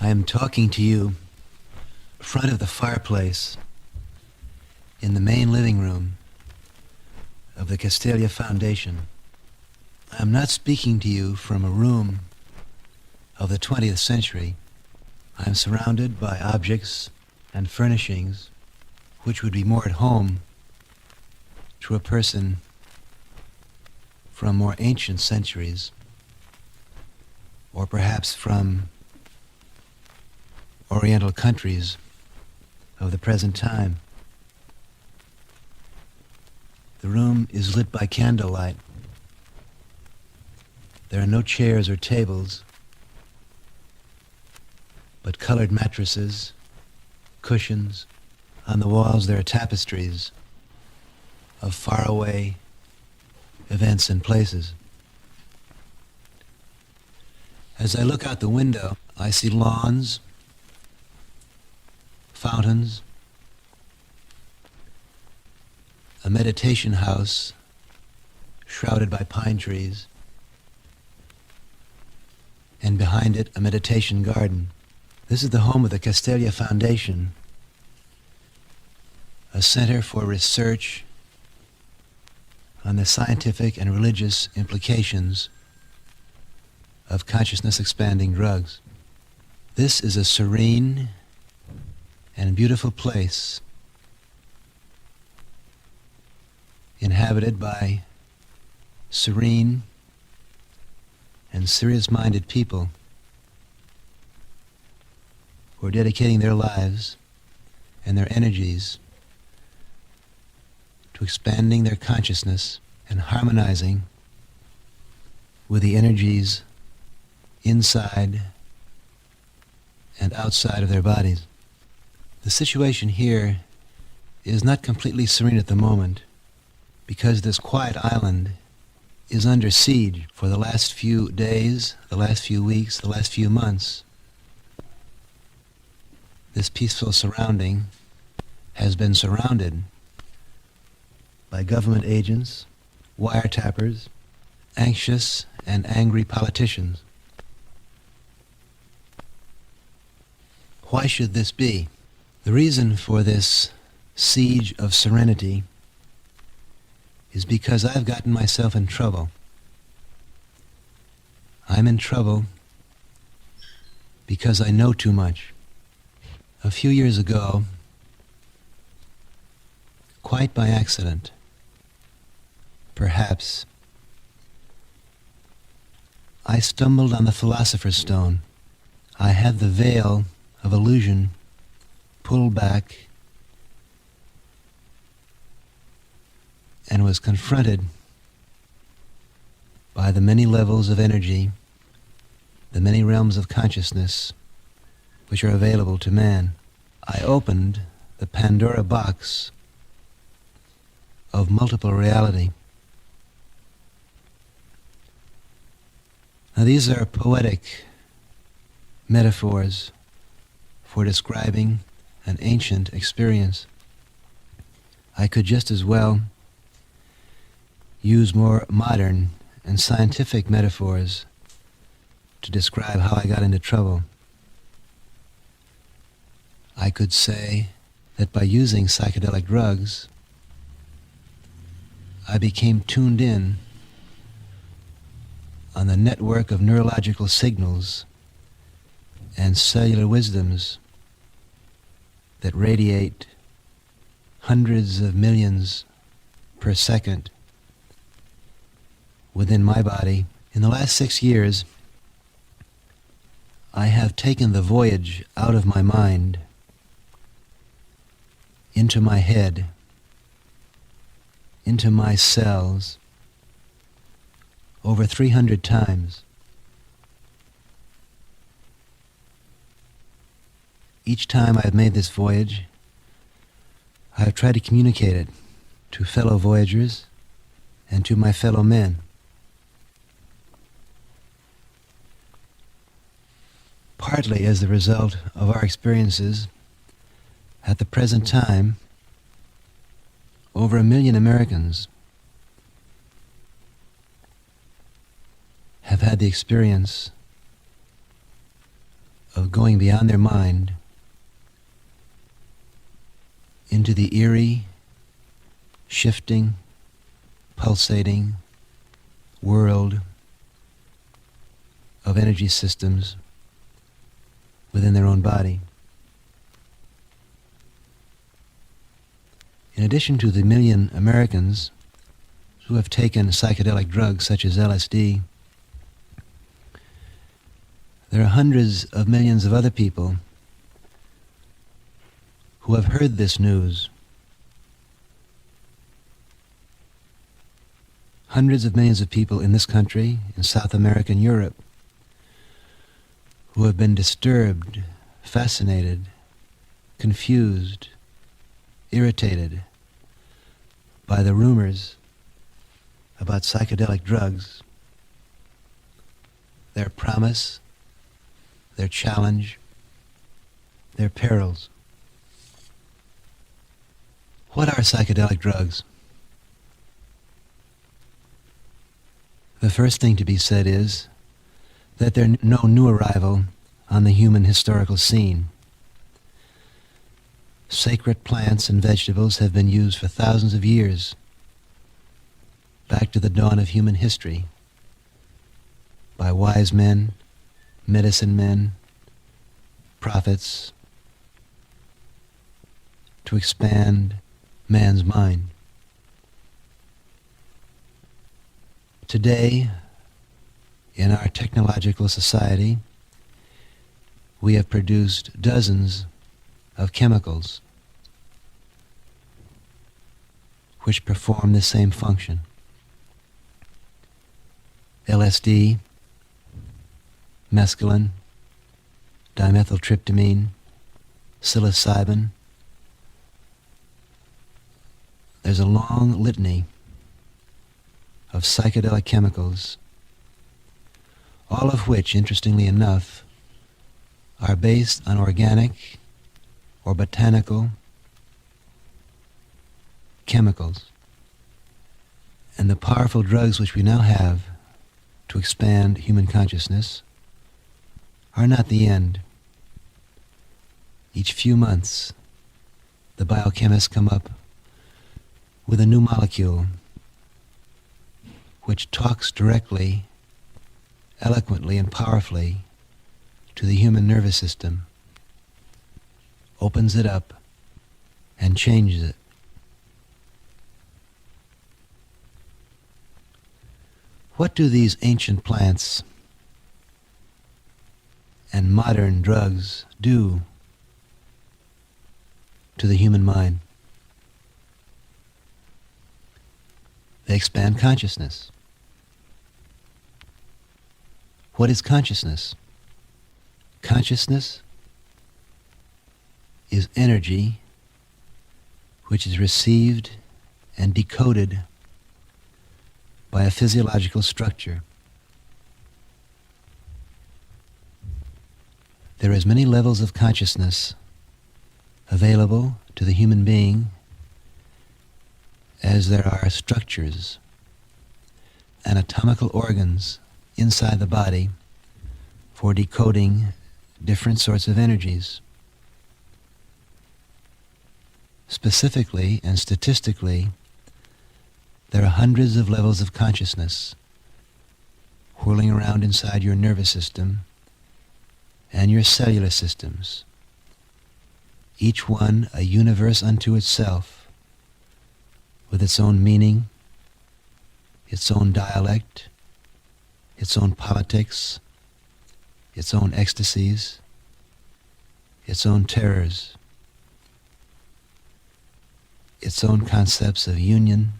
I am talking to you in front of the fireplace in the main living room of the Castelia Foundation. I am not speaking to you from a room of the 20th century. I am surrounded by objects and furnishings which would be more at home to a person from more ancient centuries, or perhaps from Oriental countries of the present time. The room is lit by candlelight. There are no chairs or tables, but colored mattresses, cushions. On the walls there are tapestries of faraway events and places. As I look out the window, I see lawns, fountains, a meditation house shrouded by pine trees, and behind it a meditation garden. This is the home of the Castelia Foundation, a center for research on the scientific and religious implications of consciousness-expanding drugs. This is a serene and beautiful place inhabited by serene and serious-minded people who are dedicating their lives and their energies to expanding their consciousness and harmonizing with the energies inside and outside of their bodies. The situation here is not completely serene at the moment because this quiet island is under siege for the last few days, the last few weeks, the last few months. This peaceful surrounding has been surrounded by government agents, wiretappers, anxious and angry politicians. Why should this be? The reason for this siege of serenity is because I've gotten myself in trouble. I'm in trouble because I know too much. A few years ago, quite by accident, perhaps, I stumbled on the Philosopher's Stone. I had the veil of illusion pulled back and was confronted by the many levels of energy, the many realms of consciousness which are available to man. I opened the Pandora box of multiple reality. Now these are poetic metaphors for describing an ancient experience. I could just as well use more modern and scientific metaphors to describe how I got into trouble. I could say that by using psychedelic drugs, I became tuned in on the network of neurological signals and cellular wisdoms that radiate hundreds of millions per second within my body. In the last 6 years, I have taken the voyage out of my mind into my head, into my cells, over 300 times. Each time I have made this voyage, I have tried to communicate it to fellow voyagers and to my fellow men. Partly as the result of our experiences, at the present time, over 1 million Americans have had the experience of going beyond their mind into the eerie, shifting, pulsating world of energy systems within their own body. In addition to the million Americans who have taken psychedelic drugs such as LSD, there are hundreds of millions of other people who have heard this news. Hundreds of millions of people in this country, in South America and Europe, who have been disturbed, fascinated, confused, irritated by the rumors about psychedelic drugs, their promise, their challenge, their perils. What are psychedelic drugs? The first thing to be said is that they're no new arrival on the human historical scene. Sacred plants and vegetables have been used for thousands of years, back to the dawn of human history, by wise men, medicine men, prophets, to expand man's mind. Today, in our technological society, we have produced dozens of chemicals which perform the same function. LSD, mescaline, dimethyltryptamine, psilocybin. There's a long litany of psychedelic chemicals, all of which, interestingly enough, are based on organic or botanical chemicals. And the powerful drugs which we now have to expand human consciousness are not the end. Each few months, the biochemists come up with a new molecule which talks directly, eloquently, and powerfully to the human nervous system, opens it up, and changes it. What do these ancient plants and modern drugs do to the human mind? They expand consciousness. What is consciousness? Consciousness is energy which is received and decoded by a physiological structure. There are as many levels of consciousness available to the human being as there are structures, anatomical organs inside the body for decoding different sorts of energies. Specifically and statistically, there are hundreds of levels of consciousness whirling around inside your nervous system and your cellular systems, each one a universe unto itself, with its own meaning, its own dialect, its own politics, its own ecstasies, its own terrors, its own concepts of union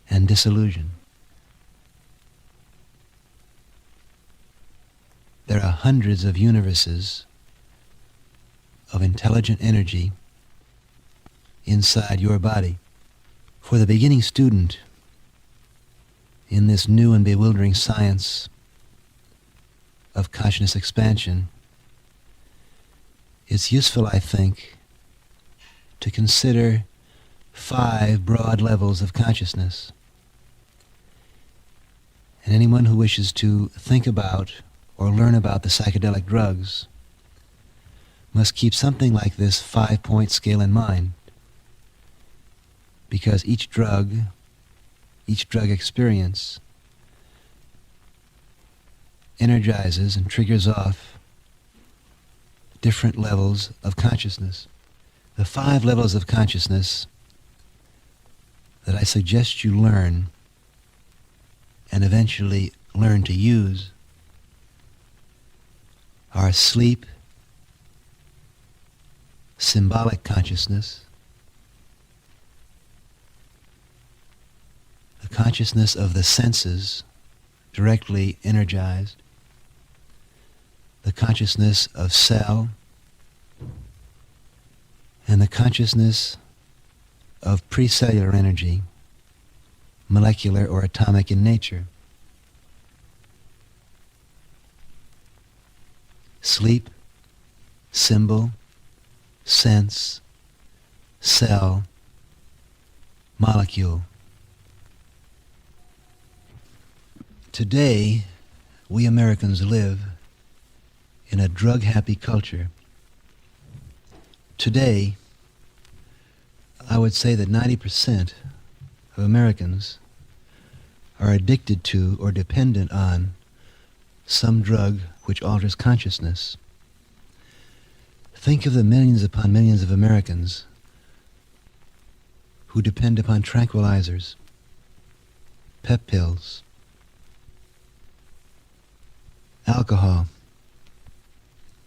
and disillusion. There are hundreds of universes of intelligent energy inside your body. For the beginning student in this new and bewildering science of consciousness expansion, it's useful, I think, to consider 5 broad levels of consciousness. And anyone who wishes to think about or learn about the psychedelic drugs must keep something like this 5-point scale in mind, because each drug experience energizes and triggers off different levels of consciousness. The 5 levels of consciousness that I suggest you learn and eventually learn to use are sleep, symbolic consciousness, the consciousness of the senses directly energized, the consciousness of cell, and the consciousness of precellular energy, molecular or atomic in nature. Sleep, symbol, sense, cell, molecule. Today, we Americans live in a drug-happy culture. Today, I would say that 90% of Americans are addicted to or dependent on some drug which alters consciousness. Think of the millions upon millions of Americans who depend upon tranquilizers, pep pills, alcohol,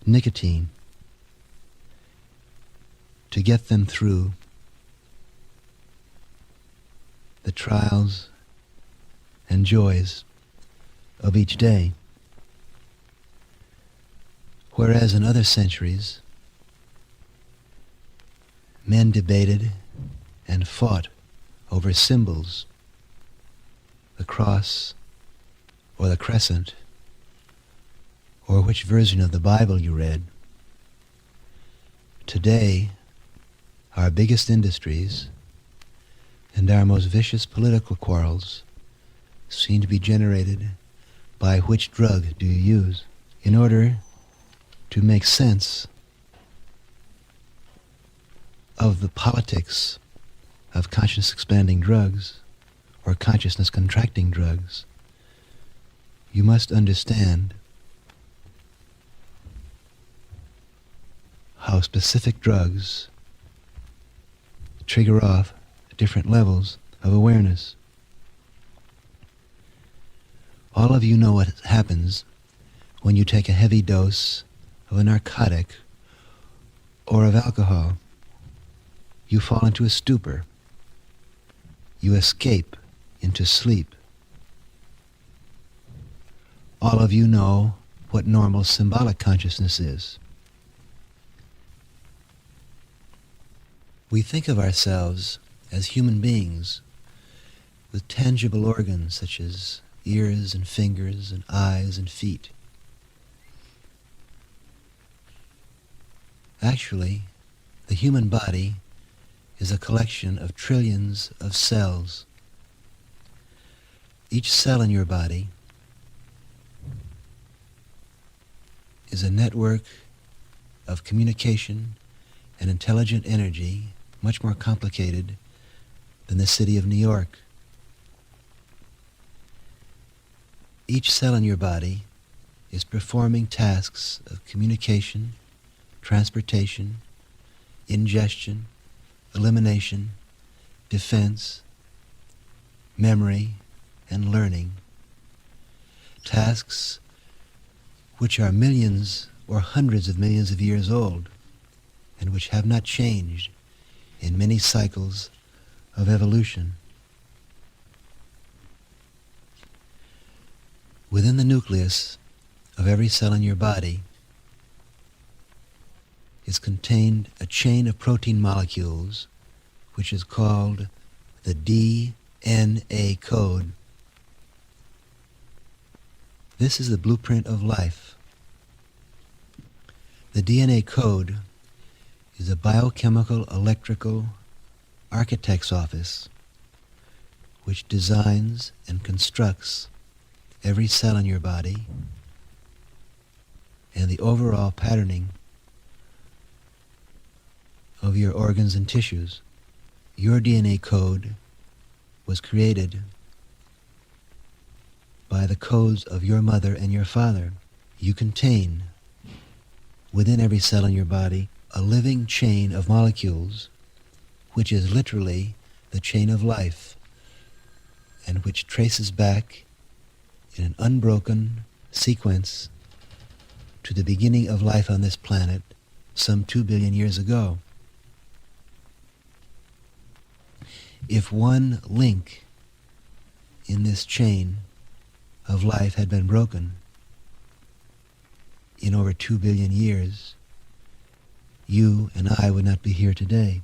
nicotine, to get them through the trials and joys of each day. Whereas in other centuries, men debated and fought over symbols, the cross or the crescent, or which version of the Bible you read. Today, our biggest industries and our most vicious political quarrels seem to be generated by which drug do you use. In order to make sense of the politics of conscious-expanding drugs or consciousness-contracting drugs, you must understand how specific drugs trigger off different levels of awareness. All of you know what happens when you take a heavy dose of a narcotic or of alcohol. You fall into a stupor. You escape into sleep. All of you know what normal symbolic consciousness is. We think of ourselves as human beings with tangible organs such as ears and fingers and eyes and feet. Actually, the human body is a collection of trillions of cells. Each cell in your body is a network of communication and intelligent energy, much more complicated than the city of New York. Each cell in your body is performing tasks of communication, transportation, ingestion, elimination, defense, memory, and learning. Tasks which are millions or hundreds of millions of years old and which have not changed in many cycles of evolution. Within the nucleus of every cell in your body is contained a chain of protein molecules which is called the DNA code. This is the blueprint of life. The DNA code is a biochemical electrical architect's office which designs and constructs every cell in your body and the overall patterning of your organs and tissues. Your DNA code was created by the codes of your mother and your father. You contain, within every cell in your body, a living chain of molecules, which is literally the chain of life, and which traces back in an unbroken sequence to the beginning of life on this planet some 2 billion years ago. If one link in this chain of life had been broken in over 2 billion years, you and I would not be here today.